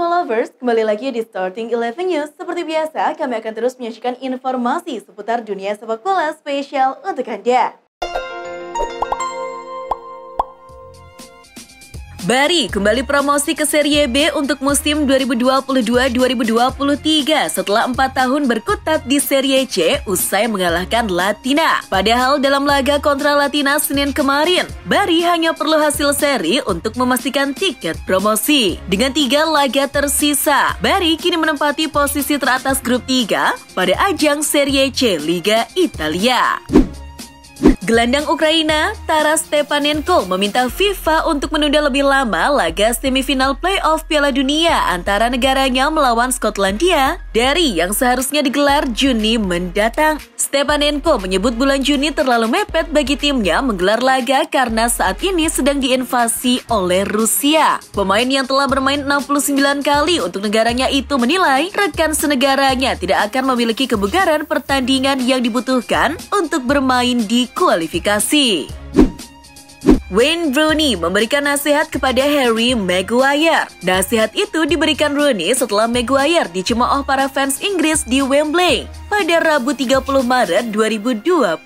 football lovers, kembali lagi di Starting 11 News. Seperti biasa, kami akan terus menyajikan informasi seputar dunia sepak bola spesial untuk Anda. Bari kembali promosi ke Serie B untuk musim 2022-2023 setelah 4 tahun berkutat di Serie C usai mengalahkan Latina. Padahal dalam laga kontra Latina Senin kemarin, Bari hanya perlu hasil seri untuk memastikan tiket promosi. Dengan 3 laga tersisa, Bari kini menempati posisi teratas grup 3 pada ajang Serie C Liga Italia. Gelandang Ukraina, Taras Stepanenko meminta FIFA untuk menunda lebih lama laga semifinal playoff Piala Dunia antara negaranya melawan Skotlandia dari yang seharusnya digelar Juni mendatang. Stepanenko menyebut bulan Juni terlalu mepet bagi timnya menggelar laga karena saat ini sedang diinvasi oleh Rusia. Pemain yang telah bermain 69 kali untuk negaranya itu menilai rekan senegaranya tidak akan memiliki kebugaran pertandingan yang dibutuhkan untuk bermain di kualifikasi. Wayne Rooney memberikan nasihat kepada Harry Maguire. Nasihat itu diberikan Rooney setelah Maguire dicemooh para fans Inggris di Wembley pada Rabu 30 Maret 2022.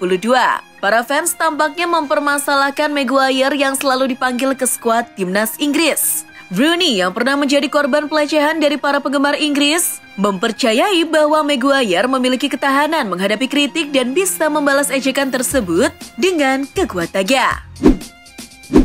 Para fans tampaknya mempermasalahkan Maguire yang selalu dipanggil ke skuad timnas Inggris. Rooney yang pernah menjadi korban pelecehan dari para penggemar Inggris mempercayai bahwa Maguire memiliki ketahanan menghadapi kritik dan bisa membalas ejekan tersebut dengan kekuatannya.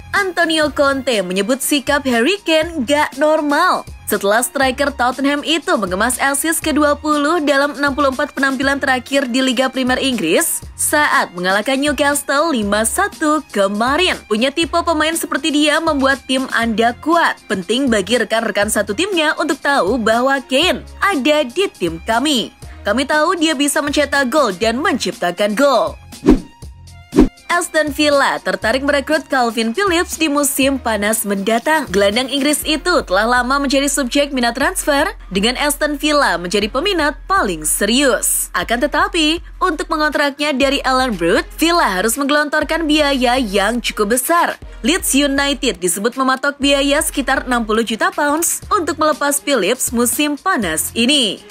Antonio Conte menyebut sikap Harry Kane gak normal setelah striker Tottenham itu mengemas assist ke-20 dalam 64 penampilan terakhir di Liga Primer Inggris saat mengalahkan Newcastle 5-1 kemarin. Punya tipe pemain seperti dia membuat tim Anda kuat. Penting bagi rekan-rekan satu timnya untuk tahu bahwa Kane ada di tim kami. Kami tahu dia bisa mencetak gol dan menciptakan gol. Aston Villa tertarik merekrut Calvin Phillips di musim panas mendatang. Gelandang Inggris itu telah lama menjadi subjek minat transfer dengan Aston Villa menjadi peminat paling serius. Akan tetapi, untuk mengontraknya dari Alan Brood, Villa harus menggelontorkan biaya yang cukup besar. Leeds United disebut mematok biaya sekitar 60 juta pounds untuk melepas Phillips musim panas ini.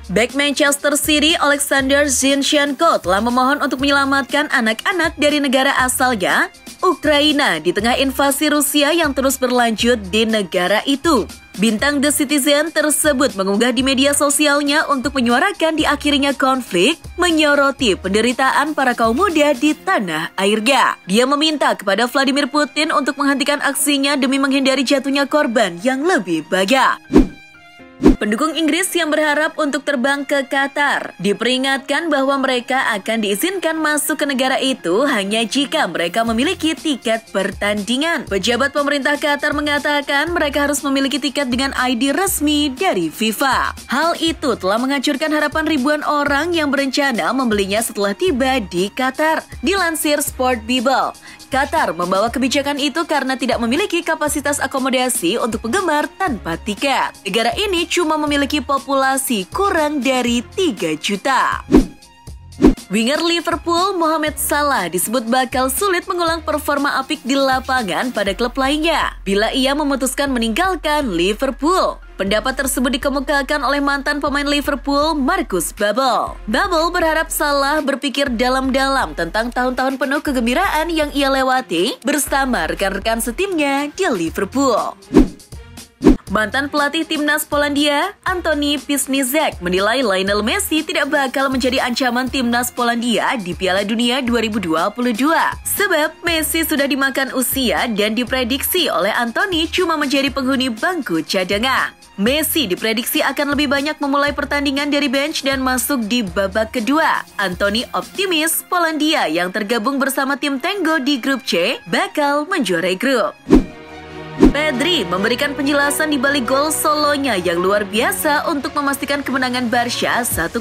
Back Manchester City Alexander Zinchenko telah memohon untuk menyelamatkan anak-anak dari negara asalnya, Ukraina, di tengah invasi Rusia yang terus berlanjut di negara itu. Bintang The Citizen tersebut mengunggah di media sosialnya untuk menyuarakan diakhirinya konflik, menyoroti penderitaan para kaum muda di tanah airnya. Dia meminta kepada Vladimir Putin untuk menghentikan aksinya demi menghindari jatuhnya korban yang lebih banyak. Pendukung Inggris yang berharap untuk terbang ke Qatar diperingatkan bahwa mereka akan diizinkan masuk ke negara itu hanya jika mereka memiliki tiket pertandingan. Pejabat pemerintah Qatar mengatakan mereka harus memiliki tiket dengan ID resmi dari FIFA. Hal itu telah menghancurkan harapan ribuan orang yang berencana membelinya setelah tiba di Qatar. Dilansir Sport Bible, Qatar membawa kebijakan itu karena tidak memiliki kapasitas akomodasi untuk penggemar tanpa tiket. Negara ini cuma memiliki populasi kurang dari 3 juta. Winger Liverpool Mohamed Salah disebut bakal sulit mengulang performa apik di lapangan pada klub lainnya bila ia memutuskan meninggalkan Liverpool. Pendapat tersebut dikemukakan oleh mantan pemain Liverpool, Marcus Babbel. Babbel berharap Salah berpikir dalam-dalam tentang tahun-tahun penuh kegembiraan yang ia lewati bersama rekan-rekan setimnya di Liverpool. Mantan pelatih timnas Polandia, Antoni Pisnicek, menilai Lionel Messi tidak bakal menjadi ancaman timnas Polandia di Piala Dunia 2022. Sebab Messi sudah dimakan usia dan diprediksi oleh Antoni cuma menjadi penghuni bangku cadangan. Messi diprediksi akan lebih banyak memulai pertandingan dari bench dan masuk di babak kedua. Antoni optimis Polandia yang tergabung bersama tim Tango di grup C bakal menjuarai grup. Pedri memberikan penjelasan di balik gol solonya yang luar biasa untuk memastikan kemenangan Barca 1-0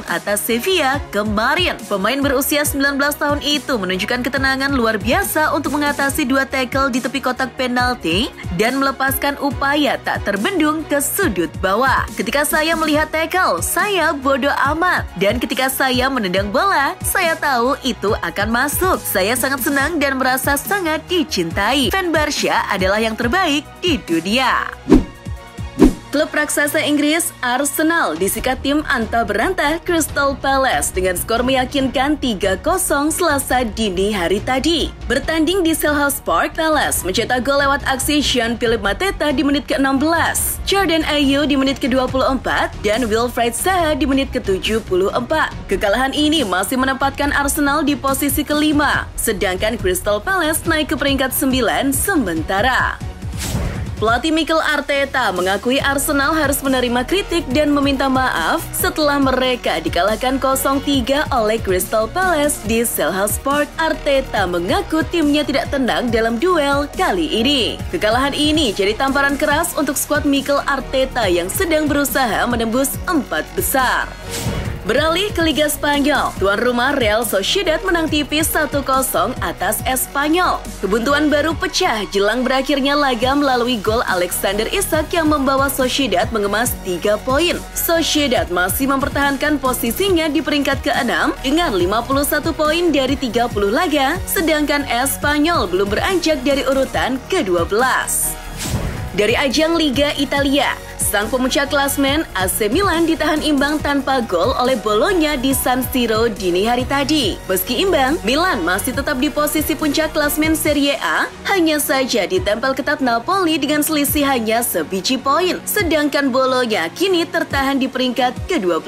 atas Sevilla kemarin. Pemain berusia 19 tahun itu menunjukkan ketenangan luar biasa untuk mengatasi 2 tackle di tepi kotak penalti dan melepaskan upaya tak terbendung ke sudut bawah. Ketika saya melihat tackle, saya bodoh amat. Dan ketika saya menendang bola, saya tahu itu akan masuk. Saya sangat senang dan merasa sangat dicintai. Fan Barca adalah yang terbaik di dunia. Klub raksasa Inggris Arsenal disikat tim antah berantah Crystal Palace dengan skor meyakinkan 3-0 Selasa dini hari tadi. Bertanding di Selhurst Park, Palace mencetak gol lewat aksi Jean-Philippe Mateta di menit ke-16, Jordan Ayew di menit ke-24, dan Wilfried Zaha di menit ke-74. Kekalahan ini masih menempatkan Arsenal di posisi kelima, sedangkan Crystal Palace naik ke peringkat 9 sementara. Pelatih Mikel Arteta mengakui Arsenal harus menerima kritik dan meminta maaf setelah mereka dikalahkan 0-3 oleh Crystal Palace di Selhurst Park. Arteta mengaku timnya tidak tenang dalam duel kali ini. Kekalahan ini jadi tamparan keras untuk skuad Mikel Arteta yang sedang berusaha menembus 4 besar. Beralih ke Liga Spanyol, tuan rumah Real Sociedad menang tipis 1-0 atas Espanyol. Kebuntuan baru pecah jelang berakhirnya laga melalui gol Alexander Isak yang membawa Sociedad mengemas 3 poin. Sociedad masih mempertahankan posisinya di peringkat ke-6 dengan 51 poin dari 30 laga, sedangkan Espanyol belum beranjak dari urutan ke-12. Dari ajang Liga Italia, sang pemuncak klasmen AC Milan ditahan imbang tanpa gol oleh Bologna di San Siro dini hari tadi. Meski imbang, Milan masih tetap di posisi puncak klasmen Serie A, hanya saja ditempel ketat Napoli dengan selisih hanya sebiji poin, sedangkan Bologna kini tertahan di peringkat ke-12.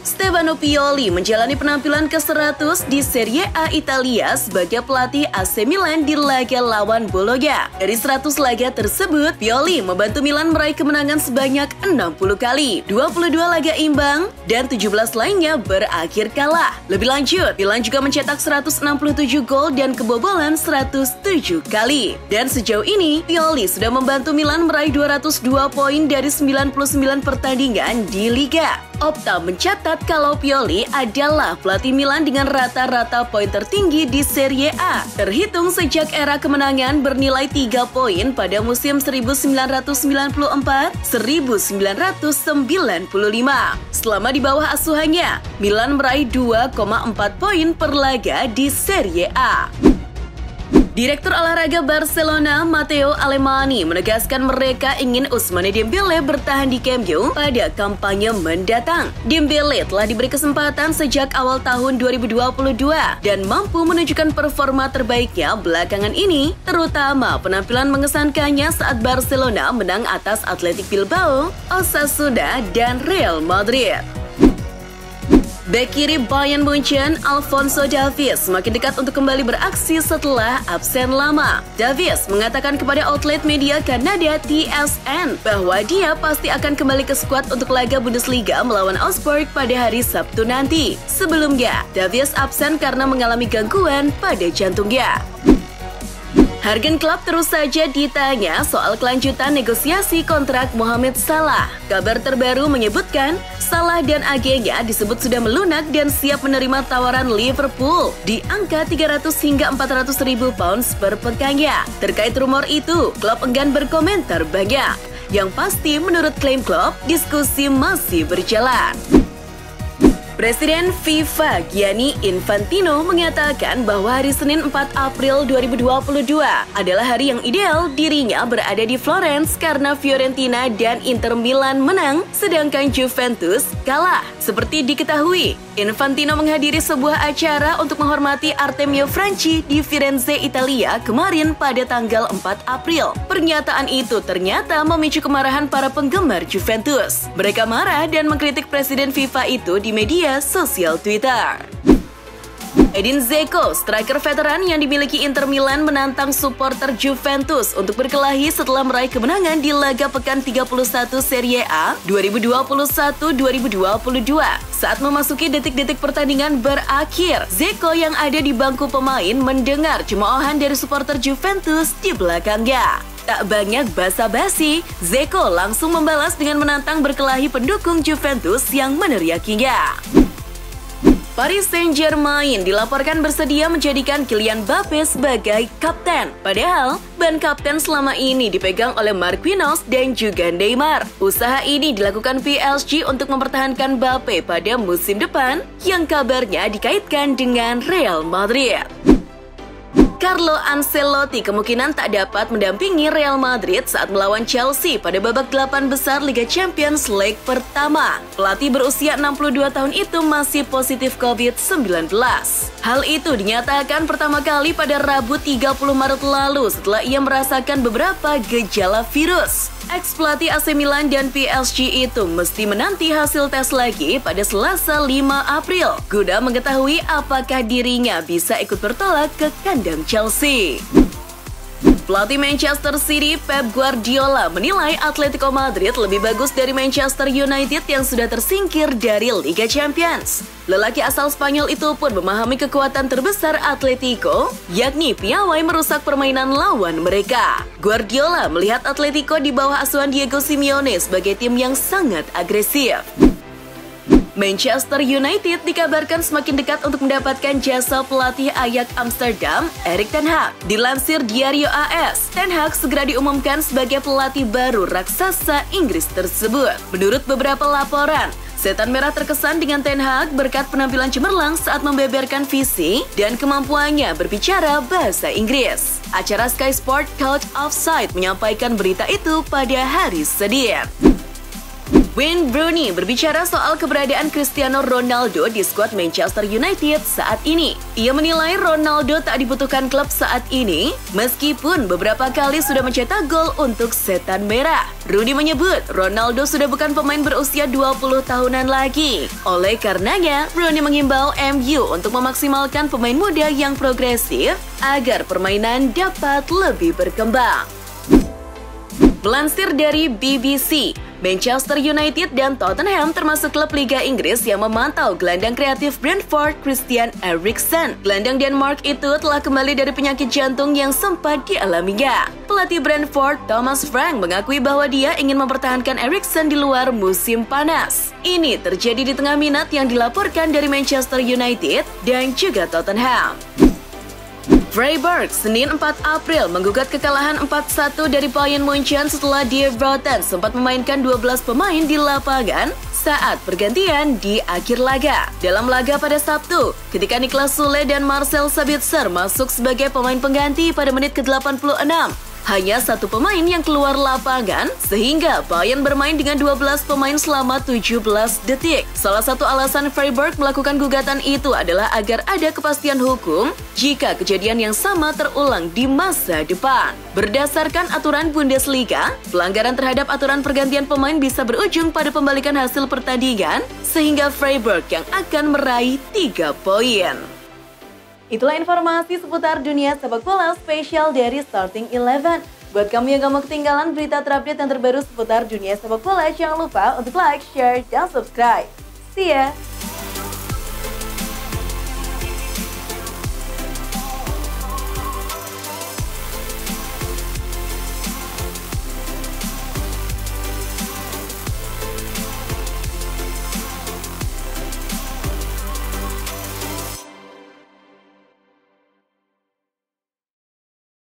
Stefano Pioli menjalani penampilan ke-100 di Serie A Italia sebagai pelatih AC Milan di laga lawan Bologna. Dari 100 laga tersebut, Pioli membantu Milan meraih kemenangan sebanyak 60 kali, 22 laga imbang, dan 17 lainnya berakhir kalah. Lebih lanjut, Milan juga mencetak 167 gol dan kebobolan 107 kali. Dan sejauh ini, Pioli sudah membantu Milan meraih 202 poin dari 99 pertandingan di Liga. Opta mencatat kalau Pioli adalah pelatih Milan dengan rata-rata poin tertinggi di Serie A, terhitung sejak era kemenangan bernilai 3 poin pada musim 1994-1995. Selama di bawah asuhannya, Milan meraih 2,4 poin per laga di Serie A. Direktur olahraga Barcelona, Matteo Alemany, menegaskan mereka ingin Ousmane Dembele bertahan di Camp Nou pada kampanye mendatang. Dembele telah diberi kesempatan sejak awal tahun 2022 dan mampu menunjukkan performa terbaiknya belakangan ini, terutama penampilan mengesankannya saat Barcelona menang atas Athletic Bilbao, Osasuna, dan Real Madrid. Bek kiri Bayern Munchen, Alphonso Davies semakin dekat untuk kembali beraksi setelah absen lama. Davies mengatakan kepada outlet media Kanada TSN bahwa dia pasti akan kembali ke skuad untuk laga Bundesliga melawan Augsburg pada hari Sabtu nanti. Sebelumnya, Davies absen karena mengalami gangguan pada jantungnya. Jurgen Klopp terus saja ditanya soal kelanjutan negosiasi kontrak Mohamed Salah. Kabar terbaru menyebutkan Salah dan agennya disebut sudah melunak dan siap menerima tawaran Liverpool di angka 300 hingga 400 ribu pounds per pekangnya. Terkait rumor itu, Klopp enggan berkomentar banyak. Yang pasti menurut klaim Klopp, diskusi masih berjalan. Presiden FIFA Gianni Infantino mengatakan bahwa hari Senin 4 April 2022 adalah hari yang ideal dirinya berada di Florence karena Fiorentina dan Inter Milan menang, sedangkan Juventus kalah. Seperti diketahui, Infantino menghadiri sebuah acara untuk menghormati Artemio Franchi di Firenze, Italia kemarin pada tanggal 4 April. Pernyataan itu ternyata memicu kemarahan para penggemar Juventus. Mereka marah dan mengkritik Presiden FIFA itu di media sosial Twitter. Edin Dzeko, striker veteran yang dimiliki Inter Milan, menantang supporter Juventus untuk berkelahi setelah meraih kemenangan di laga pekan 31 Serie A 2021-2022. Saat memasuki detik-detik pertandingan berakhir, Dzeko yang ada di bangku pemain mendengar cemoohan dari supporter Juventus di belakangnya. Tak banyak basa-basi, Dzeko langsung membalas dengan menantang berkelahi pendukung Juventus yang meneriakinya. Paris Saint-Germain dilaporkan bersedia menjadikan Kylian Mbappe sebagai kapten. Padahal, ban kapten selama ini dipegang oleh Marquinhos dan juga Neymar. Usaha ini dilakukan PSG untuk mempertahankan Mbappe pada musim depan, yang kabarnya dikaitkan dengan Real Madrid. Carlo Ancelotti kemungkinan tak dapat mendampingi Real Madrid saat melawan Chelsea pada babak 8 besar Liga Champions leg pertama. Pelatih berusia 62 tahun itu masih positif COVID-19. Hal itu dinyatakan pertama kali pada Rabu 30 Maret lalu setelah ia merasakan beberapa gejala virus. Ex-pelatih AC Milan dan PSG itu mesti menanti hasil tes lagi pada Selasa 5 April guna mengetahui apakah dirinya bisa ikut bertolak ke kandang Chelsea. Pelatih Manchester City Pep Guardiola menilai Atletico Madrid lebih bagus dari Manchester United yang sudah tersingkir dari Liga Champions. Lelaki asal Spanyol itu pun memahami kekuatan terbesar Atletico, yakni piawai merusak permainan lawan mereka. Guardiola melihat Atletico di bawah asuhan Diego Simeone sebagai tim yang sangat agresif. Manchester United dikabarkan semakin dekat untuk mendapatkan jasa pelatih Ajax Amsterdam, Erik ten Hag. Dilansir Diario AS, Ten Hag segera diumumkan sebagai pelatih baru raksasa Inggris tersebut. Menurut beberapa laporan, Setan Merah terkesan dengan Ten Hag berkat penampilan cemerlang saat membeberkan visi dan kemampuannya berbicara bahasa Inggris. Acara Sky Sport Couch Offside menyampaikan berita itu pada hari Senin. Wayne Rooney berbicara soal keberadaan Cristiano Ronaldo di skuad Manchester United saat ini. Ia menilai Ronaldo tak dibutuhkan klub saat ini, meskipun beberapa kali sudah mencetak gol untuk Setan Merah. Rooney menyebut Ronaldo sudah bukan pemain berusia 20 tahunan lagi. Oleh karenanya, Rooney mengimbau MU untuk memaksimalkan pemain muda yang progresif agar permainan dapat lebih berkembang. Melansir dari BBC, Manchester United dan Tottenham termasuk klub Liga Inggris yang memantau gelandang kreatif Brentford Christian Eriksen. Gelandang Denmark itu telah kembali dari penyakit jantung yang sempat dialaminya. Pelatih Brentford, Thomas Frank, mengakui bahwa dia ingin mempertahankan Eriksen di luar musim panas. Ini terjadi di tengah minat yang dilaporkan dari Manchester United dan juga Tottenham. Freiburg Senin 4 April menggugat kekalahan 4-1 dari Bayern Munchen setelah Die Vrouten sempat memainkan 12 pemain di lapangan saat pergantian di akhir laga. Dalam laga pada Sabtu, ketika Niklas Süle dan Marcel Sabitzer masuk sebagai pemain pengganti pada menit ke-86, hanya satu pemain yang keluar lapangan, sehingga Bayern bermain dengan 12 pemain selama 17 detik. Salah satu alasan Freiburg melakukan gugatan itu adalah agar ada kepastian hukum jika kejadian yang sama terulang di masa depan. Berdasarkan aturan Bundesliga, pelanggaran terhadap aturan pergantian pemain bisa berujung pada pembalikan hasil pertandingan, sehingga Freiburg yang akan meraih 3 poin. Itulah informasi seputar dunia sepak bola spesial dari Starting 11. Buat kamu yang gak mau ketinggalan berita terupdate yang terbaru seputar dunia sepak bola, jangan lupa untuk like, share, dan subscribe. See ya!